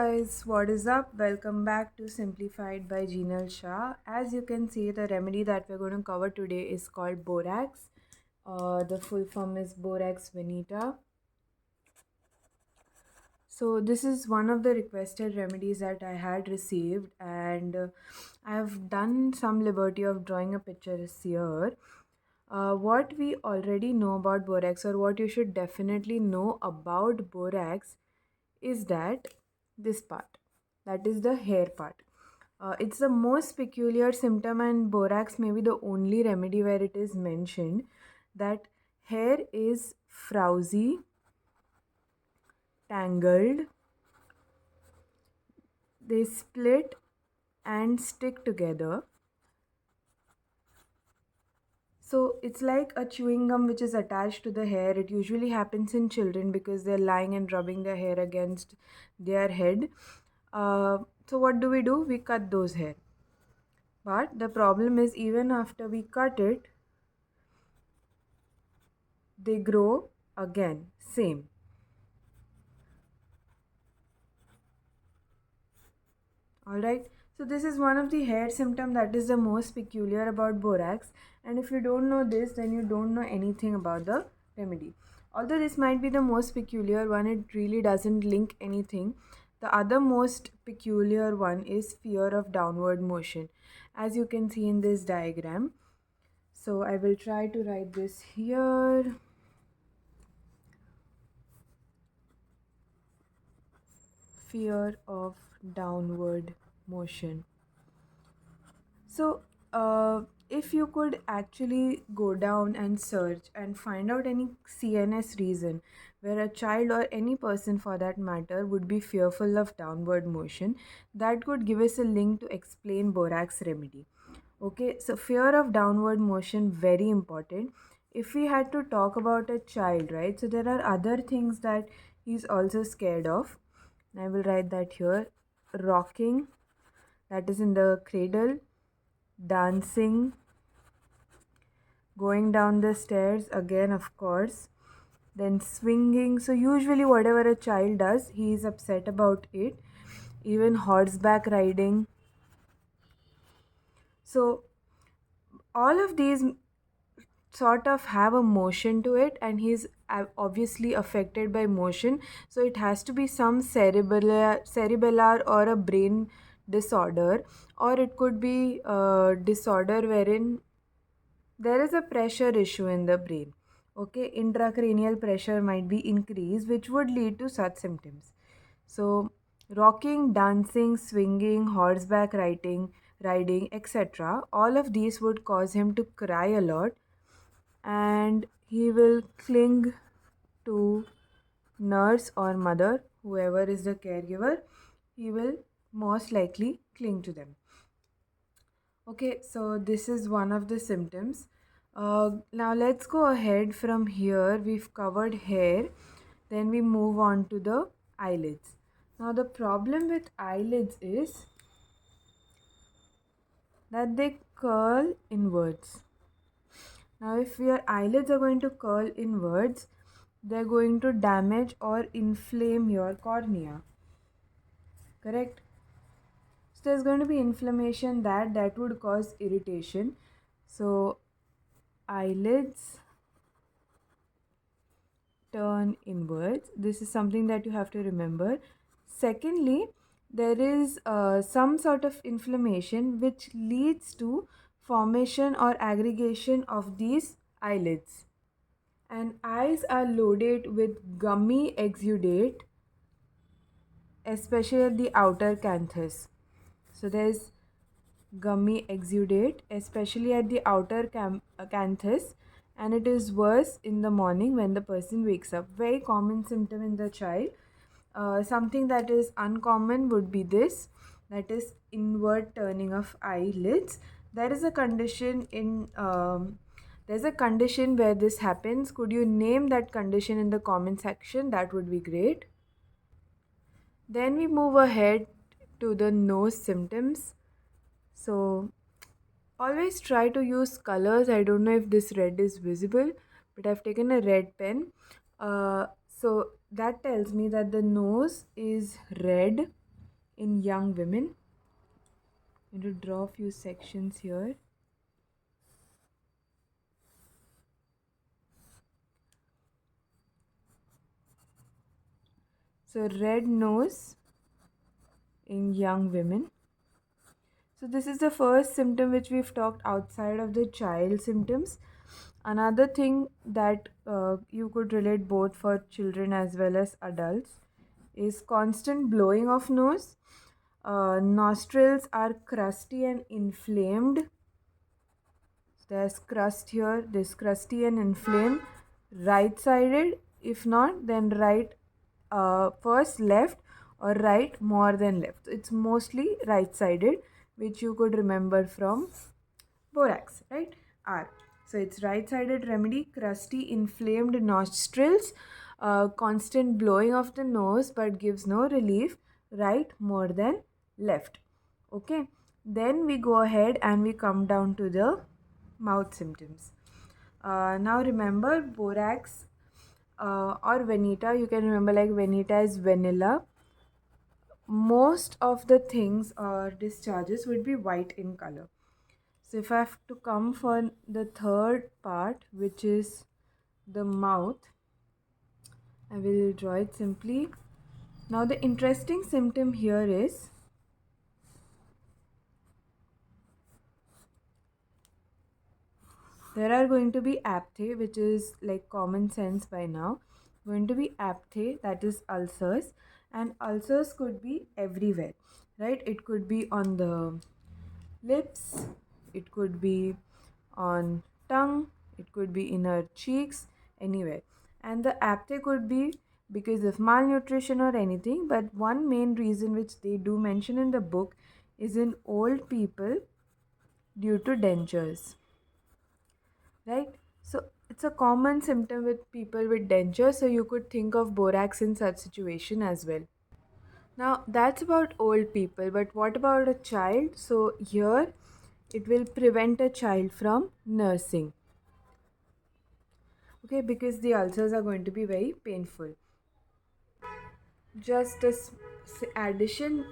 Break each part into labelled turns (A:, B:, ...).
A: guys, what is up? Welcome back to Simplified by Jinal Shah. As you can see, the remedy that we're going to cover today is called Borax. The full form is Borax Veneta. So, this is one of the requested remedies that I had received, and I have done some liberty of drawing a picture here. What we already know about borax, or what you should definitely know about borax, is that this part, that is the hair part. It's the most peculiar symptom, and borax may be the only remedy where it is mentioned that hair is frowsy, tangled, they split and stick together. So it's like a chewing gum which is attached to the hair. It usually happens in children because they're lying and rubbing their hair against their head. So what do? We cut those hair. But the problem is, even after we cut it, they grow again. Same. Alright. So this is one of the hair symptom that is the most peculiar about borax. And if you don't know this, then you don't know anything about the remedy. Although this might be the most peculiar one, it really doesn't link anything. The other most peculiar one is fear of downward motion, as you can see in this diagram. So I will try to write this here. Fear of downward motion. So, if you could actually go down and search and find out any CNS reason where a child or any person for that matter would be fearful of downward motion, that could give us a link to explain borax remedy. Okay, so fear of downward motion, very important. If we had to talk about a child, right? So there are other things that he's also scared of. I will write that here. Rocking, that is in the cradle, dancing, going down the stairs again, of course, then swinging. So, usually, whatever a child does, he is upset about it. Even horseback riding. So, all of these sort of have a motion to it, and he's obviously affected by motion. So, it has to be some cerebellar or a brain disorder, or it could be a disorder wherein there is a pressure issue in the brain. Okay, intracranial pressure might be increased, which would lead to such symptoms. So, rocking, dancing, swinging, horseback riding, etc., all of these would cause him to cry a lot, and he will cling to nurse or mother, whoever is the caregiver, he will most likely cling to them. Okay, so this is one of the symptoms. Now let's go ahead from here. We've covered hair, then we move on to the eyelids. Now, the problem with eyelids is that they curl inwards. Now, if your eyelids are going to curl inwards, they're going to damage or inflame your cornea. Correct? So, there's going to be inflammation that would cause irritation. So, eyelids turn inwards. This is something that you have to remember. Secondly, there is some sort of inflammation which leads to formation or aggregation of these eyelids. And eyes are loaded with gummy exudate, especially at the outer canthus. So there's gummy exudate, especially at the outer canthus, and it is worse in the morning when the person wakes up. Very common symptom in the child. Something that is uncommon would be this, that is inward turning of eyelids. There is a condition in there's a condition where this happens. Could you name that condition in the comment section? That would be great. Then we move ahead to the nose symptoms. So always try to use colors. I don't know if this red is visible, but I've taken a red pen. So that tells me that the nose is red. in young women. I'm going to draw a few sections here. So red nose in young women. So this is the first symptom which we've talked outside of the child symptoms. Another thing that you could relate both for children as well as adults is constant blowing of nose. Nostrils are crusty and inflamed. There's crust here, this crusty and inflamed. Right sided, if not, then right, first left or right more than left. It's mostly right sided, which you could remember from Borax, right? R. So it's right sided remedy, crusty, inflamed nostrils, constant blowing of the nose but gives no relief, right more than left. Okay, then we go ahead and we come down to the mouth symptoms. Now remember Borax or Veneta, you can remember like Veneta is vanilla. Most of the things or discharges would be white in color. So if I have to come for the third part, which is the mouth, I will draw it simply. Now the interesting symptom here is there are going to be apthe, which is like common sense by now. Going to be apthe, that is ulcers, and ulcers could be everywhere, right? It could be on the lips, it could be on tongue, it could be in our cheeks, anywhere. And the apthe could be because of malnutrition or anything, but one main reason which they do mention in the book is in old people due to dentures, right? So it's a common symptom with people with dentures, so you could think of borax in such situation as well. Now that's about old people, but what about a child? So here it will prevent a child from nursing, okay, because the ulcers are going to be very painful. Just a addition,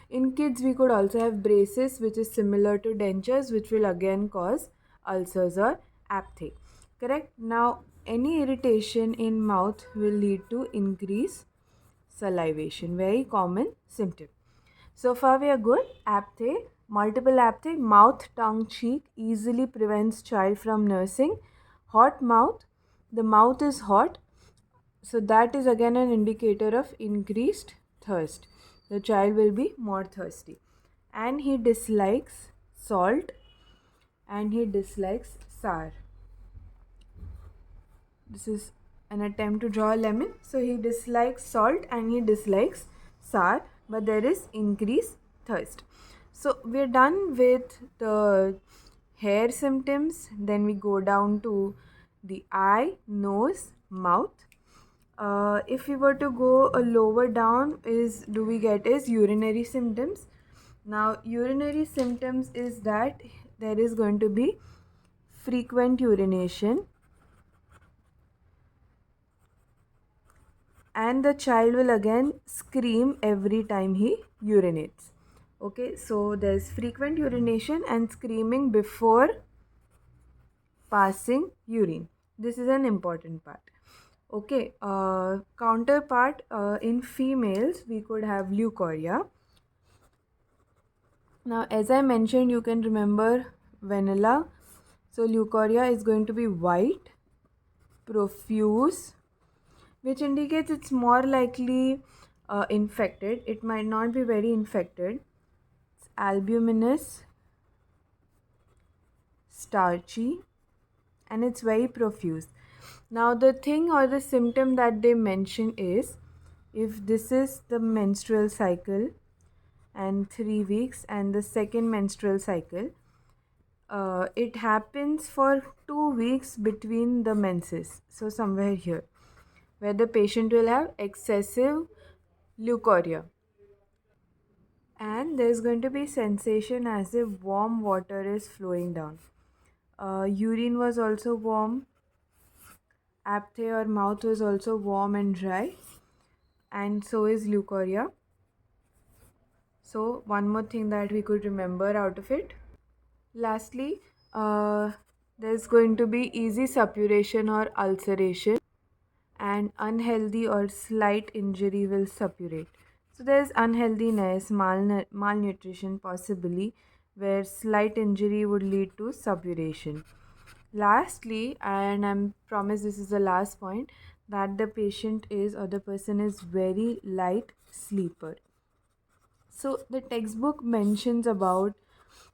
A: in kids we could also have braces, which is similar to dentures, which will again cause ulcers or apthe. Correct. Now any irritation in mouth will lead to increase salivation, very common symptom. So far we are good. Apthe, multiple apthe, mouth, tongue, cheek easily prevents child from nursing. Hot mouth, the mouth is hot, so that is again an indicator of increased thirst. The child will be more thirsty. And he dislikes salt and he dislikes sour. This is an attempt to draw a lemon. So he dislikes salt and he dislikes sour, but there is increased thirst. So we're done with the hair symptoms. Then we go down to the eye, nose, mouth. If we were to go a lower down, is do we get is urinary symptoms. Now urinary symptoms is that there is going to be frequent urination and the child will again scream every time he urinates. Okay, so there's frequent urination and screaming before passing urine. This is an important part. Okay, counterpart, in females we could have leukorrhea. Now as I mentioned, you can remember vanilla. So leukorrhea is going to be white, profuse, which indicates it's more likely infected. It might not be very infected. It's albuminous, starchy, and it's very profuse. Now the thing or the symptom that they mention is if this is the menstrual cycle and 3 weeks and the second menstrual cycle, it happens for 2 weeks between the menses, so somewhere here where the patient will have excessive leukorrhea, and there's going to be sensation as if warm water is flowing down. Urine was also warm, apthe or mouth was also warm and dry, and so is leukorrhea. So, one more thing that we could remember out of it. Lastly, uh, there's going to be easy suppuration or ulceration, and unhealthy or slight injury will suppurate. So, there's unhealthiness, malnutrition possibly, where slight injury would lead to suppuration. Lastly, and I'm promise this is the last point, that the patient is or the person is very light sleeper. So the textbook mentions about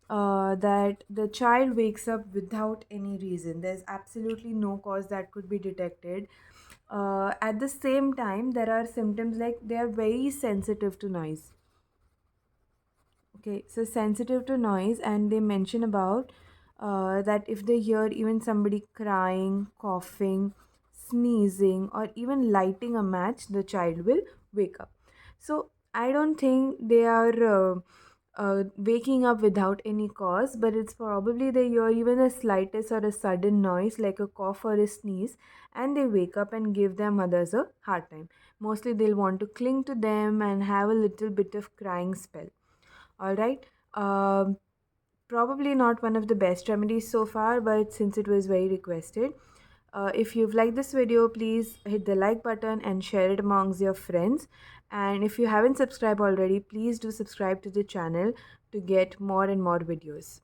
A: that the child wakes up without any reason. There's absolutely no cause that could be detected. At the same time, there are symptoms like they are very sensitive to noise. Okay, so sensitive to noise, and they mention about that if they hear even somebody crying, coughing, sneezing, or even lighting a match, the child will wake up. So I don't think they are waking up without any cause, but it's probably they hear even the slightest or a sudden noise like a cough or a sneeze, and they wake up and give their mothers a hard time. Mostly they'll want to cling to them and have a little bit of crying spell. All right. Um, Probably not one of the best remedies so far, but since it was very requested, if you've liked this video, please hit the like button and share it amongst your friends. And if you haven't subscribed already, please do subscribe to the channel to get more and more videos.